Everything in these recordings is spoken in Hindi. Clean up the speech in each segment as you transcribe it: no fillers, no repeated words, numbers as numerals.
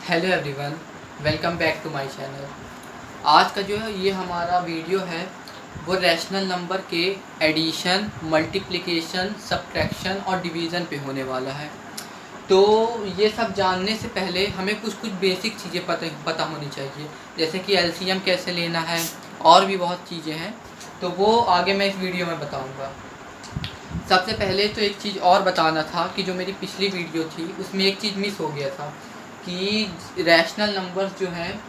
Hello everyone, welcome back to my channel. आज का जो है ये हमारा वीडियो है वो रैशनल नंबर के एडिशन, मल्टीप्लिकेशन, सब्ट्रैक्शन और डिवीज़न पे होने वाला है। तो ये सब जानने से पहले हमें कुछ बेसिक चीज़ें पता होनी चाहिए, जैसे कि एलसीएम कैसे लेना है और भी बहुत चीज़ें हैं, तो वो आगे मैं इस वीडियो में बताऊँगा। सबसे पहले तो एक चीज़ और बताना था कि जो मेरी पिछली वीडियो थी उसमें एक चीज़ मिस हो गया था कि रैशनल नंबर्स जो हैं,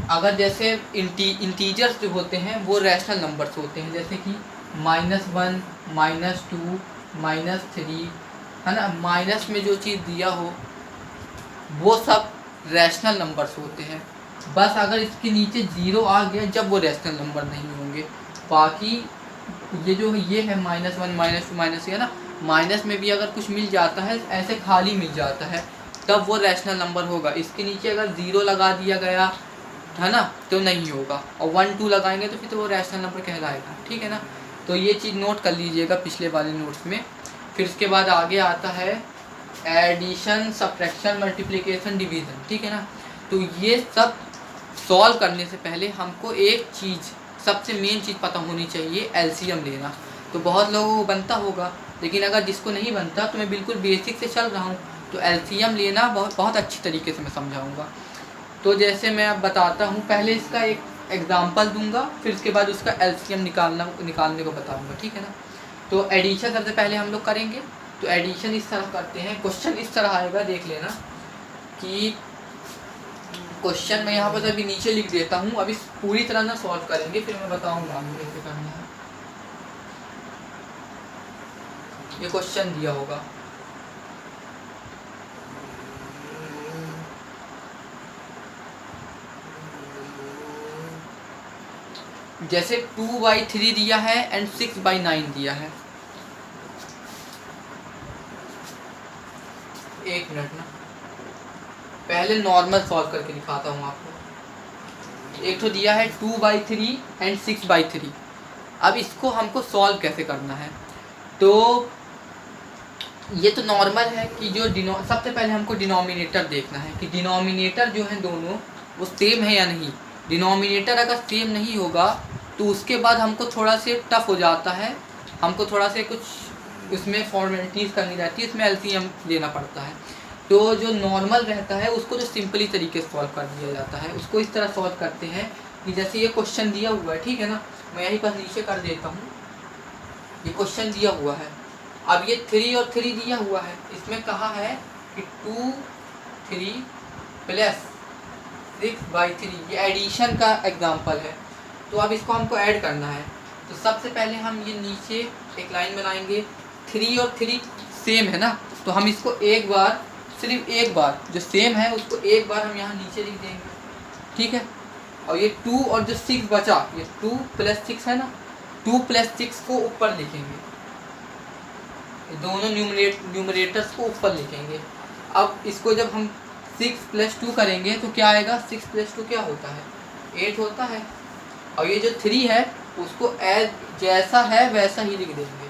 अगर जैसे इंटीजर्स जो होते हैं वो रैशनल नंबर्स होते हैं, जैसे कि -1, -2, -3, है ना। माइनस में जो चीज़ दिया हो वो सब रैशनल नंबर्स होते हैं। बस अगर इसके नीचे 0 आ गया जब वो रैशनल नंबर नहीं होंगे। बाकी ये है -1, -2, -3 है ना, माइनस में भी अगर कुछ मिल जाता है, ऐसे खाली मिल जाता है, तब वो रैशनल नंबर होगा। इसके नीचे अगर 0 लगा दिया गया है ना तो नहीं होगा, और 1, 2 लगाएंगे तो फिर तो वो रैशनल नंबर कहलाएगा, ठीक है ना। तो ये चीज़ नोट कर लीजिएगा पिछले वाले नोट्स में। फिर उसके बाद आगे आता है एडिशन, सब्ट्रैक्शन, मल्टीप्लिकेशन, डिवीज़न, ठीक है ना। तो ये सब सॉल्व करने से पहले हमको एक चीज़, सबसे मेन चीज़ पता होनी चाहिए, एलसीएम लेना। तो बहुत लोगों को बनता होगा, लेकिन अगर जिसको नहीं बनता तो मैं बिल्कुल बेसिक से चल रहा हूँ, तो एलसीएम लेना बहुत अच्छी तरीके से मैं समझाऊँगा। तो जैसे मैं अब बताता हूँ, पहले इसका एक एग्जांपल दूंगा, फिर उसके बाद उसका एलसीएम निकालने को बताऊँगा, ठीक है ना। तो एडिशन सबसे पहले हम लोग करेंगे। तो एडिशन इस तरह करते हैं, क्वेश्चन इस तरह आएगा, देख लेना कि क्वेश्चन मैं यहाँ पर अभी नीचे लिख देता हूँ। अभी पूरी तरह ना सॉल्व करेंगे, फिर मैं बताऊँगा आपको कैसे करना है। ये क्वेश्चन दिया होगा, जैसे 2/3 दिया है एंड 6/9 दिया है। एक मिनट ना, पहले नॉर्मल सॉल्व करके दिखाता हूँ आपको। एक तो दिया है 2/3 एंड 6/3। अब इसको हमको सॉल्व कैसे करना है, तो ये तो नॉर्मल है कि जो सबसे पहले हमको डिनोमिनेटर देखना है कि डिनोमिनेटर जो है दोनों वो सेम है या नहीं। डिनोमिनेटर अगर सेम नहीं होगा तो उसके बाद हमको थोड़ा से टफ हो जाता है, हमको थोड़ा से कुछ उसमें फॉर्मेलिटीज़ करनी रहती है, उसमें एलसीएम लेना पड़ता है। तो जो नॉर्मल रहता है उसको जो सिंपली तरीके से सॉल्व कर दिया जाता है, उसको इस तरह सॉल्व करते हैं कि जैसे ये क्वेश्चन दिया हुआ है, ठीक है ना, मैं यहीं पर नीचे कर देता हूँ। ये क्वेश्चन दिया हुआ है, अब ये 3 और 3 दिया हुआ है, इसमें कहा है कि 2, 3 प्लस 6/3, ये एडिशन का एग्जाम्पल है। तो अब इसको हमको ऐड करना है। तो सबसे पहले हम ये नीचे एक लाइन बनाएंगे, 3 और 3 सेम है ना, तो हम इसको एक बार, सिर्फ एक बार जो सेम है उसको एक बार हम यहाँ नीचे लिख देंगे, ठीक है। और ये 2 और जो 6 बचा, ये 2 + 6 है ना, 2 + 6 को ऊपर लिखेंगे, दोनों न्यूमरेटर्स को ऊपर लिखेंगे। अब इसको जब हम 6 + 2 करेंगे तो क्या आएगा, 6 + 2 क्या होता है, 8 होता है। और ये जो 3 है उसको एज जैसा है वैसा ही लिख देंगे,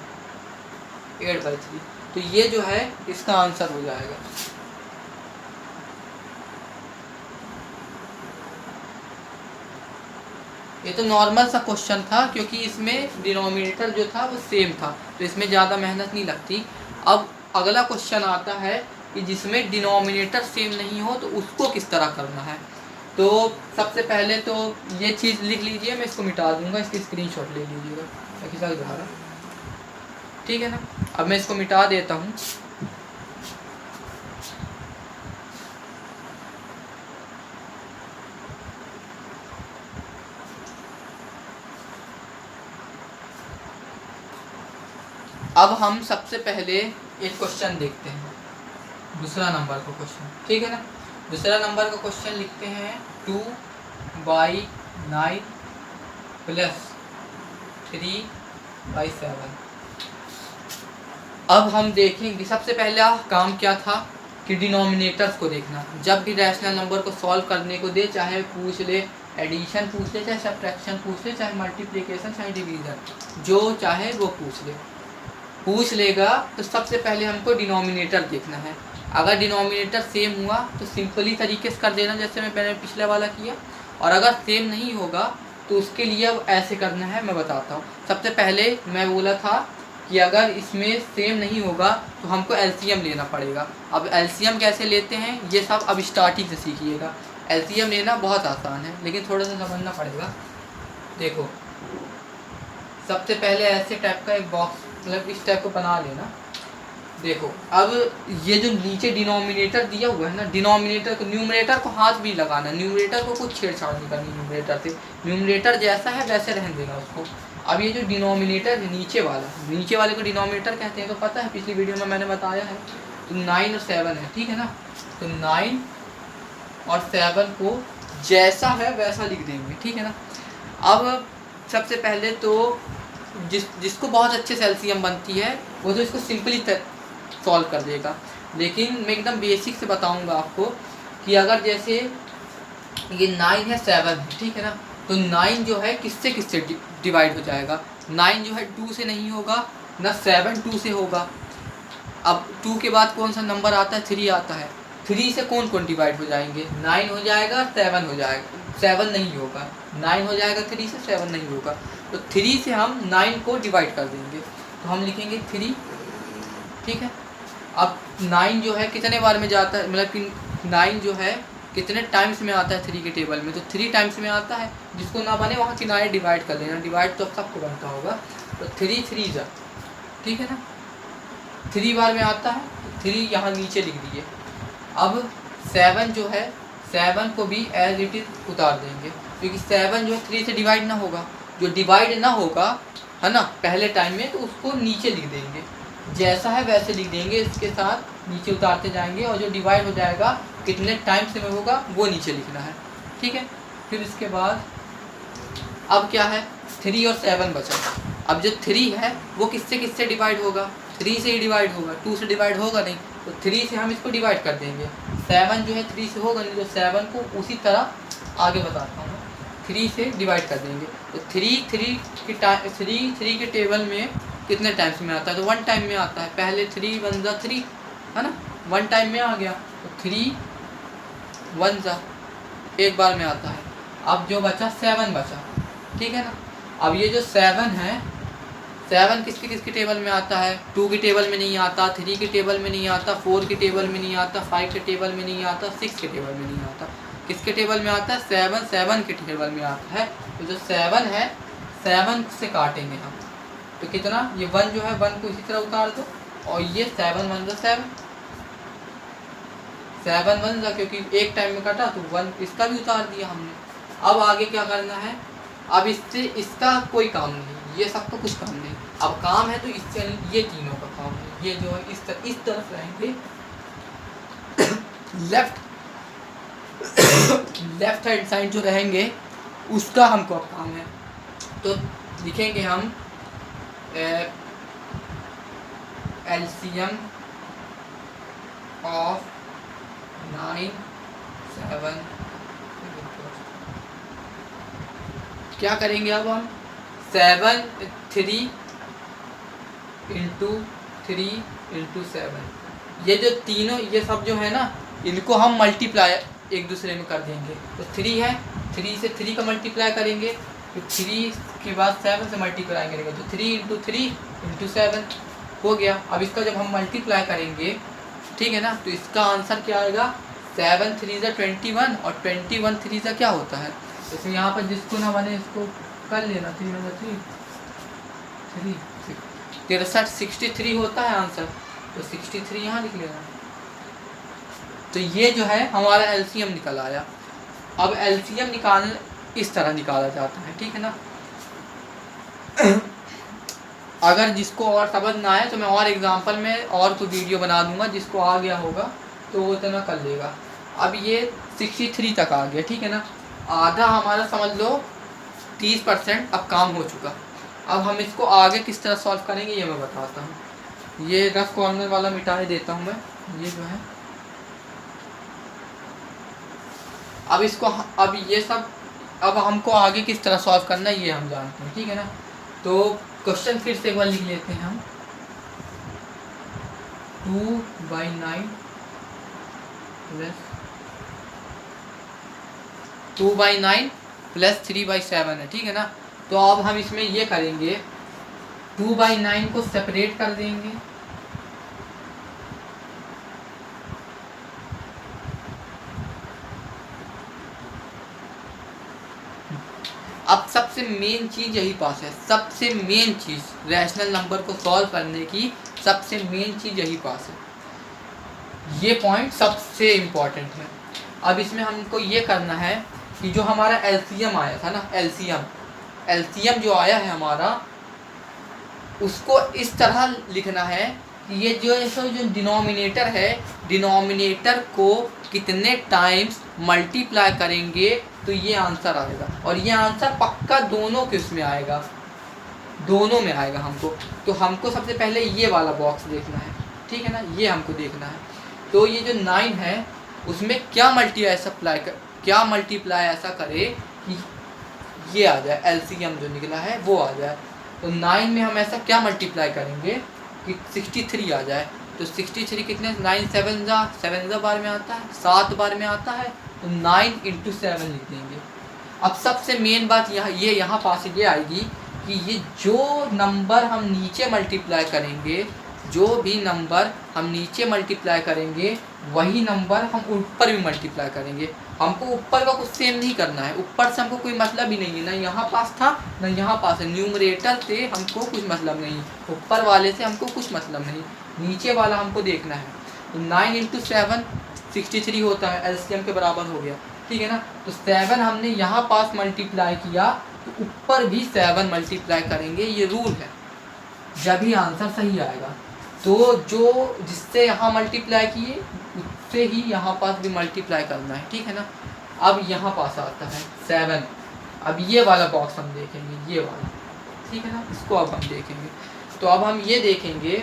8/3। तो ये जो है इसका आंसर हो जाएगा। ये तो नॉर्मल सा क्वेश्चन था, क्योंकि इसमें डिनोमिनेटर जो था वो सेम था, तो इसमें ज़्यादा मेहनत नहीं लगती। अब अगला क्वेश्चन आता है कि जिसमें डिनोमिनेटर सेम नहीं हो तो उसको किस तरह करना है। तो सबसे पहले तो ये चीज़ लिख लीजिए, मैं इसको मिटा दूंगा, इसकी स्क्रीनशॉट ले लीजिएगा, ऐसा ही रहा, ठीक है ना। अब मैं इसको मिटा देता हूँ। अब हम सबसे पहले एक क्वेश्चन देखते हैं, दूसरा नंबर का क्वेश्चन, ठीक है ना। दूसरा नंबर का क्वेश्चन लिखते हैं 2/9 + 3/7। अब हम देखेंगे सबसे पहला काम क्या था कि डिनोमिनेटर्स को देखना। जब भी रैशनल नंबर को सॉल्व करने को दे, चाहे पूछ ले एडिशन पूछ ले, चाहे सब्ट्रैक्शन पूछ ले, चाहे मल्टीप्लिकेशन, चाहे डिवीज़न, जो चाहे वो पूछ लेगा, तो सबसे पहले हमको डिनोमिनेटर देखना है। अगर डिनोमिनेटर सेम हुआ तो सिंपली तरीके से कर देना जैसे मैंने पिछले वाला किया, और अगर सेम नहीं होगा तो उसके लिए अब ऐसे करना है, मैं बताता हूँ। सबसे पहले मैं बोला था कि अगर इसमें सेम नहीं होगा तो हमको एलसीएम लेना पड़ेगा। अब एलसीएम कैसे लेते हैं ये सब अब स्टार्टिंग से सीखिएगा। एलसीएम लेना बहुत आसान है लेकिन थोड़ा सा समझना पड़ेगा। देखो सबसे पहले ऐसे टाइप का एक बॉक्स मतलब इस टाइप को बना लेना। देखो अब ये जो नीचे डिनोमिनेटर दिया हुआ है ना, डिनोमिनेटर को न्यूमरेटर को हाथ भी लगाना, न्यूमरेटर को कुछ छेड़छाड़ नहीं करनी न्यूमरेटर से, न्यूमरेटर जैसा है वैसे रहने देना उसको। अब ये जो डिनोमिनेटर नीचे वाले को डिनोमिनेटर कहते हैं तो पता है, पिछली वीडियो में मैंने बताया है। तो 9 और 7 है, ठीक है ना। तो 9 और 7 को जैसा है वैसा लिख देंगे, ठीक है ना। अब सबसे पहले तो जिसको बहुत अच्छे से एलसीएम बनती है वो तो इसको सिंपली सॉल्व कर देगा, लेकिन मैं एकदम बेसिक से बताऊंगा आपको कि अगर जैसे ये 9 है 7 है, ठीक है ना। तो 9 जो है किससे किससे डिवाइड हो जाएगा। 9 जो है 2 से नहीं होगा ना, 7 2 से होगा। अब 2 के बाद कौन सा नंबर आता है, 3 आता है। 3 से कौन कौन डिवाइड हो जाएंगे, 9 हो जाएगा 7 हो जाएगा, 7 नहीं होगा, 9 हो जाएगा 3 से, 7 नहीं होगा। तो 3 से हम 9 को डिवाइड कर देंगे, तो हम लिखेंगे 3, ठीक है। अब 9 जो है कितने बार में जाता है, मतलब कि 9 जो है कितने टाइम्स में आता है 3 के टेबल में, तो 3 टाइम्स में आता है। जिसको ना बने वहाँ किनारे डिवाइड कर देना, डिवाइड तो सबको बनता होगा। तो 3 3 जा, ठीक है ना, 3 बार में आता है, तो 3 यहाँ नीचे लिख दिए। अब 7 जो है 7 को भी एज इट इज उतार देंगे, क्योंकि 7 जो है 3 से डिवाइड ना होगा, जो डिवाइड ना होगा है ना पहले टाइम में, तो उसको नीचे लिख देंगे, जैसा है वैसे लिख देंगे, इसके साथ नीचे उतारते जाएंगे, और जो डिवाइड हो जाएगा कितने टाइम से में होगा वो नीचे लिखना है, ठीक है। फिर इसके बाद अब क्या है, 3 और 7 बचा। अब जो 3 है वो किससे किससे डिवाइड होगा, 3 से ही डिवाइड होगा, 2 से डिवाइड होगा नहीं, तो 3 से हम इसको डिवाइड कर देंगे। 7 जो है 3 से होगा नहीं, तो 7 को उसी तरह आगे बताता हूँ, 3 से डिवाइड कर देंगे। तो 3 के टेबल में कितने टाइम्स में आता है, तो 1 टाइम में आता है। पहले 3 1 जा 3 है ना, 1 टाइम में आ गया, तो 3 1 जा एक बार में आता है। अब जो बचा 7 बचा, ठीक है ना। अब ये जो 7 है, 7 किसके टेबल में आता है, 2 के टेबल में नहीं आता, 3 के टेबल में नहीं आता, 4 के टेबल में नहीं आता, 5 के टेबल में नहीं आता, 6 के टेबल में नहीं आता। किसके टेबल में आता है, 7 के टेबल में आता है। तो जो 7 है 7 से काटेंगे हम, तो कितना, ये 1 जो है 1 को इसी तरह उतार दो, और ये 7 1 जा 7 1 जा, क्योंकि एक टाइम में काटा तो 1 इसका भी उतार दिया हमने। अब आगे क्या करना है, अब इससे इसका कोई काम नहीं, ये सब तो कुछ काम नहीं। अब काम है तो इससे ये तीनों का काम है। ये जो है इस तरफ रहेंगे लेफ्ट हैंड साइड जो रहेंगे उसका हमको अब काम है। तो लिखेंगे हम LCM ऑफ 9 7। क्या करेंगे अब हम, 7 3 × 3 × 7, ये जो तीनों ये सब जो है ना, इनको हम मल्टीप्लाई एक दूसरे में कर देंगे। तो 3 है, 3 से 3 का मल्टीप्लाई करेंगे, तो 3 के बाद 7 से मल्टीप्लाई करेंगे, तो 3 × 3 × 7 हो गया। अब इसका जब हम मल्टीप्लाई करेंगे, ठीक है ना, तो इसका आंसर क्या आएगा, 7 3 जा 21, और 21 3 जा क्या होता है। तो यहाँ पर जिसको ना बने इसको कर लेना, 3 63 63 होता है आंसर, तो 63 यहाँ लिख लेना। तो ये जो है हमारा एलसीएम निकल आया। अब एलसीएम निकालना इस तरह निकाला जाता है, ठीक है ना। अगर जिसको और समझ ना आए तो मैं और एग्जांपल में और तो वीडियो बना दूंगा, जिसको आ गया होगा तो वो इतना कर लेगा। अब ये 63 तक आ गया, ठीक है ना। आधा हमारा समझ लो 30% अब काम हो चुका। अब हम इसको आगे किस तरह सॉल्व करेंगे ये मैं बताता हूँ। ये रफ कॉर्नर वाला मिटा ही देता हूँ मैं, ये जो है। अब इसको अब ये सब अब हमको आगे किस तरह सॉल्व करना है ये हम जानते हैं, ठीक है ना। तो क्वेश्चन फिर से एक बार लिख लेते हैं हम, 2/9 प्लस 2/9 प्लस 3/7 है, ठीक है ना। तो अब हम इसमें ये करेंगे, 2/9 को सेपरेट कर देंगे, अब सबसे मेन चीज़ यही पास है, सबसे मेन चीज़ रैशनल नंबर को सॉल्व करने की सबसे मेन चीज़ यही पास है, ये पॉइंट सबसे इम्पॉर्टेंट है। अब इसमें हमको ये करना है कि जो हमारा एलसीएम आया था ना, एलसीएम जो आया है हमारा, उसको इस तरह लिखना है कि ये जो डिनोमिनेटर है, डिनोमिनेटर को कितने टाइम्स मल्टीप्लाई करेंगे तो ये आंसर आएगा। और ये आंसर पक्का दोनों के उसमें आएगा, दोनों में आएगा हमको। तो हमको सबसे पहले ये वाला बॉक्स देखना है, ठीक है ना, ये हमको देखना है। तो ये जो 9 है उसमें क्या मल्टीप्लाई ऐसा करे कि ये आ जाए, एलसीएम जो निकला है वो आ जाए। तो 9 में हम ऐसा क्या मल्टीप्लाई करेंगे कि 63 आ जाए। तो 63 कितने, 9 7 बार में आता है, 7 बार में आता है, तो 9 × 7 लिख देंगे। अब सबसे मेन बात यहाँ पास ये आएगी कि ये जो नंबर हम नीचे मल्टीप्लाई करेंगे, जो भी नंबर हम नीचे मल्टीप्लाई करेंगे वही नंबर हम ऊपर भी मल्टीप्लाई करेंगे। हमको ऊपर का कुछ सेम नहीं करना है, ऊपर से हमको कोई मतलब ही नहीं है, ना यहाँ पास था ना यहाँ पास है। न्यूमरेटर से हमको कुछ मतलब नहीं, ऊपर वाले से हमको कुछ मतलब नहीं, नीचे वाला हमको देखना है। तो 9 × 7 63 होता है, एलसीएम के बराबर हो गया, ठीक है ना। तो 7 हमने यहाँ पास मल्टीप्लाई किया तो ऊपर भी 7 मल्टीप्लाई करेंगे, ये रूल है, जब ही आंसर सही आएगा। तो जो जिससे यहाँ मल्टीप्लाई किए उससे ही यहाँ पास भी मल्टीप्लाई करना है, ठीक है ना। अब यहाँ पास आता है 7, अब ये वाला बॉक्स हम देखेंगे, ये वाला, ठीक है ना, इसको अब हम देखेंगे। तो अब हम ये देखेंगे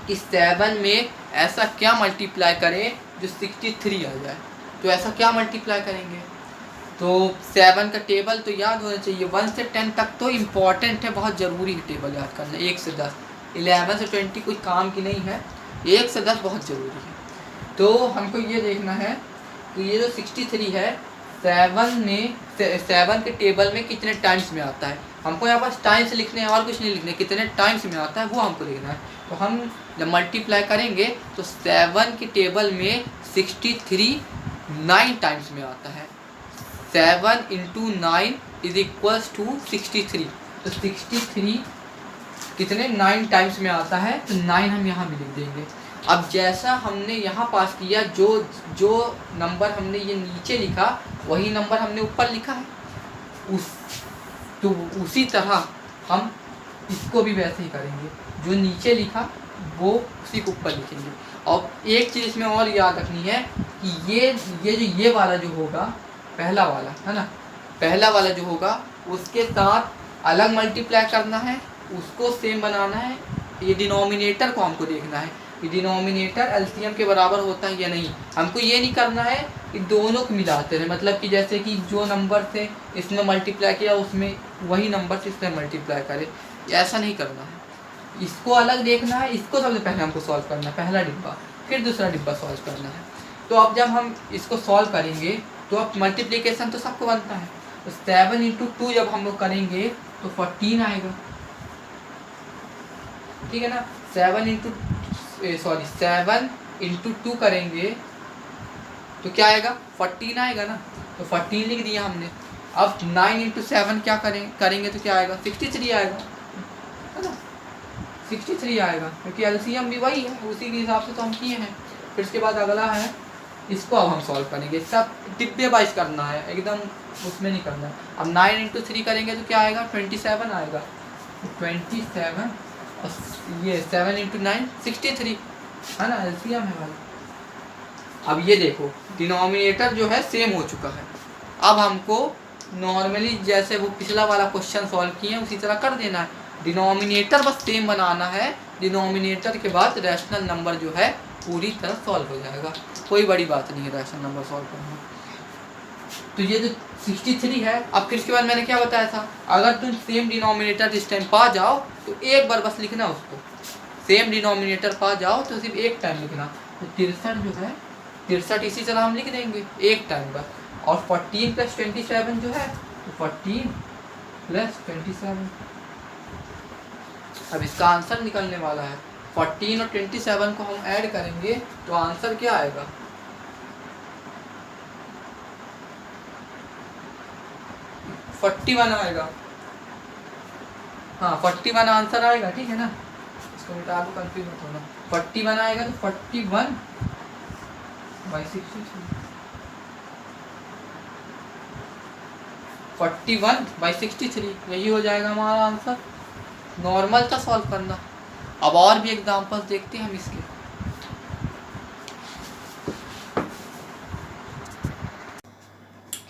कि 7 में ऐसा क्या मल्टीप्लाई करें जो 63 आ जाए। तो ऐसा क्या मल्टीप्लाई करेंगे, तो 7 का टेबल तो याद होना चाहिए, 1 से 10 तक तो इम्पॉर्टेंट है, बहुत ज़रूरी है टेबल याद करना। 1 से 10, 11 से 20 कोई काम की नहीं है, 1 से 10 बहुत ज़रूरी है। तो हमको ये देखना है कि ये जो 63 है 7 के टेबल में कितने टाइम्स में आता है। हमको यहाँ पास टाइम्स लिखने हैं और कुछ नहीं लिखने, कितने टाइम्स में आता है वो हमको लिखना है। तो हम जब मल्टीप्लाई करेंगे तो 7 के टेबल में 63 9 टाइम्स में आता है। 7 × 9 = 63। तो 63 कितने 9 टाइम्स में आता है, तो 9 हम यहाँ भी लिख देंगे। अब जैसा हमने यहाँ पास किया, जो नंबर हमने ये नीचे लिखा वही नंबर हमने ऊपर लिखा है, तो उसी तरह हम इसको भी वैसे ही करेंगे, जो नीचे लिखा वो उसी को ऊपर लिखेंगे। और एक चीज़ इसमें और याद रखनी है कि ये वाला जो होगा, पहला वाला है ना, पहला वाला जो होगा उसके साथ अलग मल्टीप्लाई करना है, उसको सेम बनाना है। ये डिनोमिनेटर को हमको देखना है कि डिनोमिनेटर एलसीएम के बराबर होता है या नहीं। हमको ये नहीं करना है कि दोनों को मिलाते रहे, मतलब कि जैसे कि जो नंबर से इसमें मल्टीप्लाई किया उसमें वही नंबर से इसमें मल्टीप्लाई करे, ऐसा नहीं करना है। इसको अलग देखना है, इसको सबसे पहले हमको सॉल्व करना है, पहला डिब्बा, फिर दूसरा डिब्बा सॉल्व करना है। तो अब जब हम इसको सॉल्व करेंगे तो अब मल्टीप्लिकेशन तो सबको बनता है, तो 7 × 2 जब हम लोग करेंगे तो 14 आएगा, ठीक है ना। 7 × 2 करेंगे तो क्या आएगा, 14 आएगा ना, तो 14 लिख दिया हमने। अब 9 × 7 क्या करेंगे तो क्या आएगा, 63 आएगा, है ना, 63 आएगा, क्योंकि एलसीएम भी वही है, उसी के हिसाब से तो हम किए हैं। फिर उसके बाद अगला है, इसको अब हम सॉल्व करेंगे, सब डिब्बे वाइज करना है, एकदम उसमें नहीं करना है। अब 9 × 3 करेंगे तो क्या आएगा, 27 आएगा, 27, और ये 7 × 9 63, है ना, एलसीएम है भाई। अब ये देखो डिनोमिनेटर जो है सेम हो चुका है। अब हमको नॉर्मली जैसे वो पिछला वाला क्वेश्चन सॉल्व किए उसी तरह कर देना है, डिनोमिनेटर बस सेम बनाना है। डिनोमिनेटर के बाद रैशनल नंबर जो है पूरी तरह सॉल्व हो जाएगा, कोई बड़ी बात नहीं है रैशनल नंबर सॉल्व करना। तो ये जो 63 है, अब फिर इसके बाद मैंने क्या बताया था, अगर तुम सेम डिनोमिनेटर इस टाइम पा जाओ तो एक बार बस लिखना उसको, सेम डिनोमिनेटर पा जाओ तो सिर्फ एक टाइम लिखना। तो 63 जो है 63 इसी तरह हम लिख देंगे एक टाइम पर। और 14 + 27 जो है तो 14 + 27। अब इसका आंसर निकलने वाला है। 14 और 27 को हम ऐड करेंगे तो आंसर क्या आएगा? 41 आएगा। हाँ 41 आंसर आएगा, ठीक है ना। इसको मिटा दो, कंफ्यूज मत होना। 41 आएगा तो 41/63 41/63 यही हो जाएगा हमारा आंसर। नॉर्मल था सॉल्व करना। अब और भी एग्जांपल्स देखते हैं हम इसके।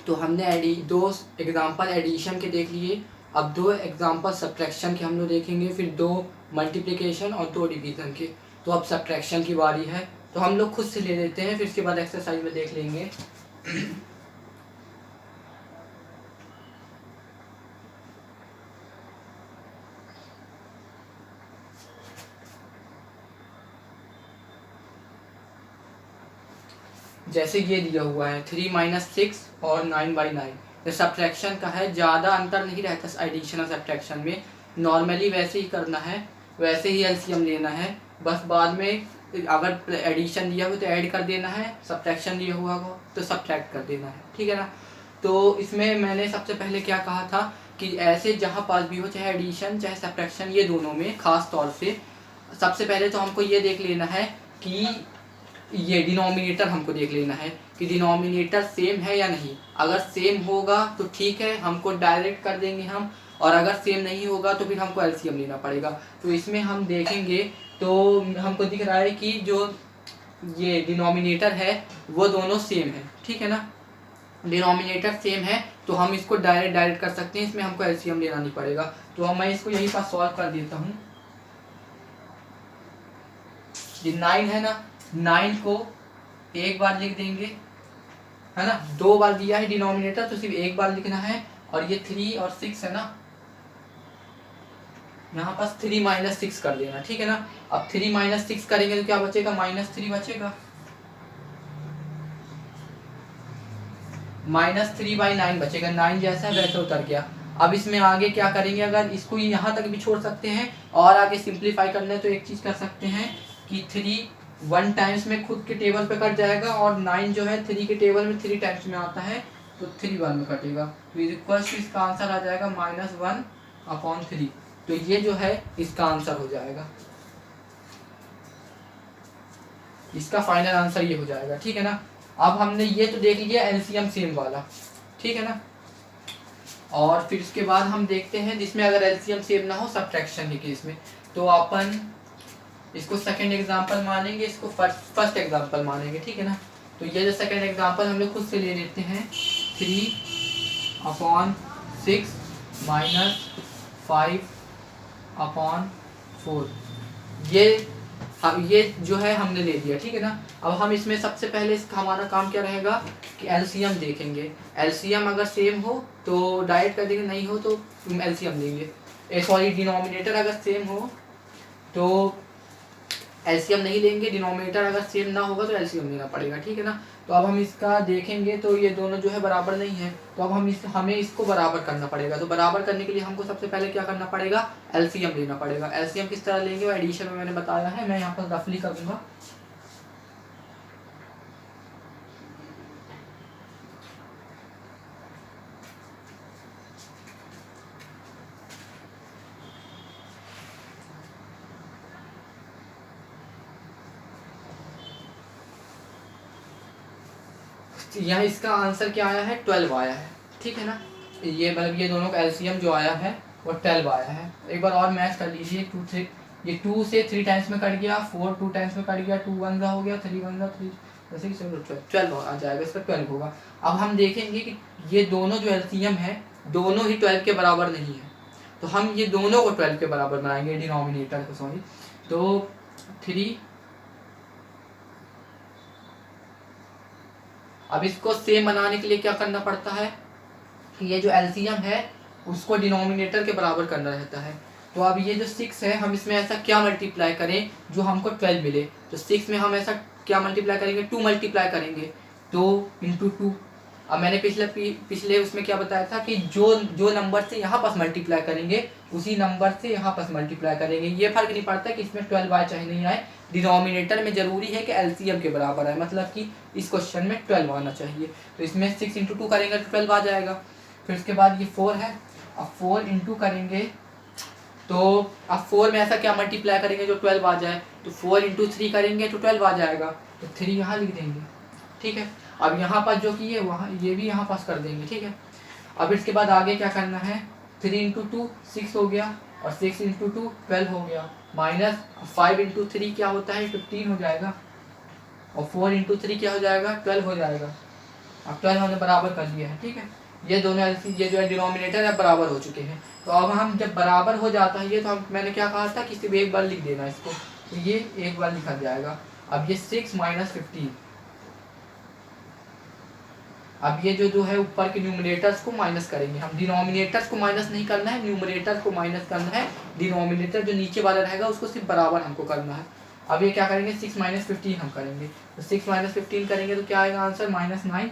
तो हमने दो एग्जांपल एडिशन के देख लिए। अब 2 एग्जांपल सब्ट्रैक्शन के हम लोग देखेंगे, फिर 2 मल्टीप्लिकेशन और 2 डिवीज़न के। तो अब सब्ट्रैक्शन की बारी है, तो हम लोग खुद से ले लेते हैं, फिर इसके बाद एक्सरसाइज में देख लेंगे। जैसे ये दिया हुआ है 3 - 6 और 9/9। तो सब्ट्रैक्शन का है, ज़्यादा अंतर नहीं रहता एडिशन और सब्ट्रैक्शन में। नॉर्मली वैसे ही करना है, वैसे ही एलसीएम लेना है। बस बाद में अगर एडिशन दिया हो तो ऐड कर देना है, सब्ट्रैक्शन दिया हुआ हो तो सब्ट्रैक्ट कर देना है, ठीक है ना। तो इसमें मैंने सबसे पहले क्या कहा था कि ऐसे जहाँ पास भी हो, चाहे एडिशन चाहे सब्ट्रैक्शन, ये दोनों में ख़ास तौर से सबसे पहले तो हमको ये देख लेना है कि ये डिनोमिनेटर हमको देख लेना है कि डिनोमिनेटर सेम है या नहीं। अगर सेम होगा तो ठीक है, हमको डायरेक्ट कर देंगे हम, और अगर सेम नहीं होगा तो फिर हमको एलसीएम लेना पड़ेगा। तो इसमें हम देखेंगे तो हमको दिख रहा है कि जो ये डिनोमिनेटर है वो दोनों सेम है, ठीक है ना। डिनोमिनेटर सेम है तो हम इसको डायरेक्ट कर सकते हैं, इसमें हमको एलसीएम लेना नहीं पड़ेगा। तो मैं इसको यही पास सॉल्व कर देता हूँ। 9 है ना, 9 को एक बार लिख देंगे, है ना। 2 बार दिया है डिनोमिनेटर तो सिर्फ एक बार लिखना है। और ये 3 और 6 है ना, यहाँ पास 3 - 6 कर देना, ठीक है ना। अब 3 - 6 करेंगे तो क्या बचेगा? -3 बचेगा। -3/9 बचेगा। 9 जैसा है वैसे उतर गया। अब इसमें आगे क्या करेंगे? अगर इसको यहाँ तक भी छोड़ सकते हैं और आगे सिंप्लीफाई करना है तो एक चीज़ कर सकते हैं कि 3 1 टाइम्स में खुद के टेबल पे कट जाएगा, और 9 जो है 3 के टेबल में 3 टाइम्स में आता है तो 3 1 में कटेगा। तो इसका आंसर आ जाएगा -1/3। तो ये जो है इसका आंसर हो जाएगा, इसका फाइनल आंसर ये हो जाएगा, ठीक है ना। अब हमने ये तो देख लिया एलसीएम सेम वाला, ठीक है ना। और फिर उसके बाद हम देखते हैं जिसमें अगर एलसीएम सेम ना हो सब्ट्रैक्शन के केस में, तो अपन इसको सेकंड एग्जांपल मानेंगे, इसको फर्स्ट एग्जांपल मानेंगे, ठीक है ना। तो ये जो सेकंड एग्जांपल हम लोग खुद से ले लेते हैं, 3/6 - 5/4। ये जो है हमने ले लिया, ठीक है ना। अब हम इसमें सबसे पहले इसका हमारा काम क्या रहेगा कि एलसीएम देखेंगे। एलसीएम अगर सेम हो तो डायरेक्ट कर देंगे, नहीं हो तो एलसीएम लेंगे। सॉरी, डिनोमिनेटर अगर सेम हो तो एलसीएम नहीं लेंगे, डिनोमिनेटर अगर सेम ना होगा तो एलसीएम लेना पड़ेगा, ठीक है ना। तो अब हम इसका देखेंगे तो ये दोनों जो है बराबर नहीं है, तो अब हमें इसको बराबर करना पड़ेगा। तो बराबर करने के लिए हमको सबसे पहले क्या करना पड़ेगा? एलसीएम लेना पड़ेगा। एलसीएम किस तरह लेंगे वो एडिशन में मैंने बताया है, मैं यहाँ पर रफली करूँगा। यहाँ इसका आंसर क्या आया है? 12 आया है, ठीक है ना। ये मतलब ये दोनों का एलसीएम जो आया है वो 12 आया है। एक बार और मैच कर लीजिए। 2 3 ये 2 से 3 टाइम्स में कट गया, 4 2 टाइम्स में कट गया, 2 1 हो गया, 3 1 3 जैसे कि 12 आ जाएगा, इसका 12 होगा। अब हम देखेंगे कि ये दोनों जो एलसीएम है दोनों ही 12 के बराबर नहीं है, तो हम ये दोनों को 12 के बराबर बनाएंगे, डिनोमिनेटर को, सॉरी। तो 3, अब इसको सेम बनाने के लिए क्या करना पड़ता है कि ये जो एलसीएम है उसको डिनोमिनेटर के बराबर करना रहता है। तो अब ये जो 6 है हम इसमें ऐसा क्या मल्टीप्लाई करें जो हमको 12 मिले। तो 6 में हम ऐसा क्या मल्टीप्लाई करेंगे, 2 मल्टीप्लाई करेंगे, 2 इंटू 2। अब मैंने पिछले उसमें क्या बताया था कि जो नंबर से यहाँ पास मल्टीप्लाई करेंगे उसी नंबर से यहाँ पास मल्टीप्लाई करेंगे। ये फर्क नहीं पड़ता कि इसमें 12 आए चाहे नहीं आए, डिनोमिनेटर में जरूरी है कि एलसीएम के बराबर है, मतलब कि इस क्वेश्चन में 12 आना चाहिए। तो इसमें 6 इंटू 2 करेंगे तो 12 आ जाएगा। फिर उसके बाद ये 4 है, अब 4 इंटू करेंगे तो अब 4 में ऐसा क्या मल्टीप्लाई करेंगे जो 12 आ जाए। तो 4 इंटू 3 करेंगे तो 12 आ जाएगा, तो 3 यहाँ लिख देंगे, ठीक है। अब यहाँ पर जो कि है वहाँ ये भी यहाँ पास कर देंगे, ठीक है। अब इसके बाद आगे क्या करना है, 3 इंटू 2 6 हो गया, और 6 इंटू 2 12 हो गया, माइनस 5 इंटू 3 क्या होता है 15 हो जाएगा, और 4 इंटू 3 क्या हो जाएगा 12 हो जाएगा। अब 12 हमने बराबर कर लिया है, ठीक है। ये दोनों ये जो है डिनोमिनेटर है बराबर हो चुके हैं। तो अब हम जब बराबर हो जाता है ये, तो हम मैंने क्या कहा था कि सिर्फ एक बार लिख देना इसको, तो ये एक बार लिखा जाएगा। अब ये 6 माइनस 15, अब ये जो है ऊपर के न्यूमरेटर्स को माइनस करेंगे हम, डिनोमिनेटर्स को माइनस नहीं करना है, न्यूमरेटर्स को माइनस करना है। डिनोमिनेटर जो नीचे वाला रहेगा उसको सिर्फ बराबर हमको करना है। अब ये क्या करेंगे 6 माइनस 15 हम करेंगे, तो 6 माइनस 15 करेंगे तो क्या आएगा आंसर -9।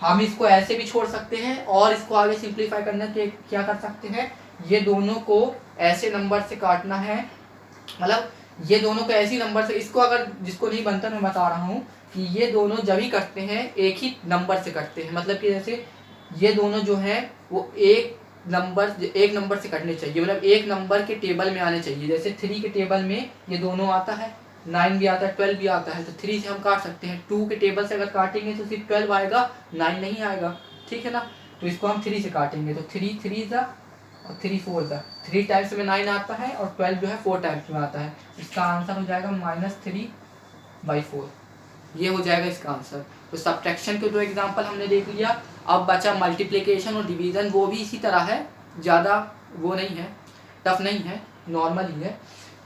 हम इसको ऐसे भी छोड़ सकते हैं और इसको आगे सिंप्लीफाई करने के क्या कर सकते हैं, ये दोनों को ऐसे नंबर से काटना है, मतलब ये दोनों को ऐसी नंबर से, इसको अगर जिसको नहीं बनता मैं बता रहा हूँ कि ये दोनों जब ही कटते हैं एक ही नंबर से कटते हैं, मतलब कि जैसे ये दोनों जो हैं वो एक नंबर से कटने चाहिए, मतलब एक नंबर के टेबल में आने चाहिए। जैसे 3 के टेबल में ये दोनों आता है, 9 भी आता है, 12 भी आता है, तो 3 से हम काट सकते हैं। 2 के टेबल से अगर काटेंगे तो सिर्फ 12 आएगा, 9 नहीं आएगा, ठीक है ना। तो इसको हम 3 से काटेंगे, तो 3 3 ज़ा और 3 4 ज़ा, 3 टाइम्स में 9 आता है और 12 जो है 4 टाइम्स में आता है। इसका आंसर हो जाएगा -3/4, ये हो जाएगा इसका आंसर। तो सब्ट्रैक्शन के 2 एग्जाम्पल हमने देख लिया। अब बचा मल्टीप्लिकेशन और डिवीज़न, वो भी इसी तरह है, ज़्यादा वो नहीं है, टफ नहीं है, नॉर्मल ही है।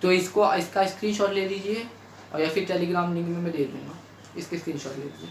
तो इसका स्क्रीनशॉट ले लीजिए, और या फिर टेलीग्राम लिंक में मैं दे दूँगा, इसके स्क्रीनशॉट ले लीजिए।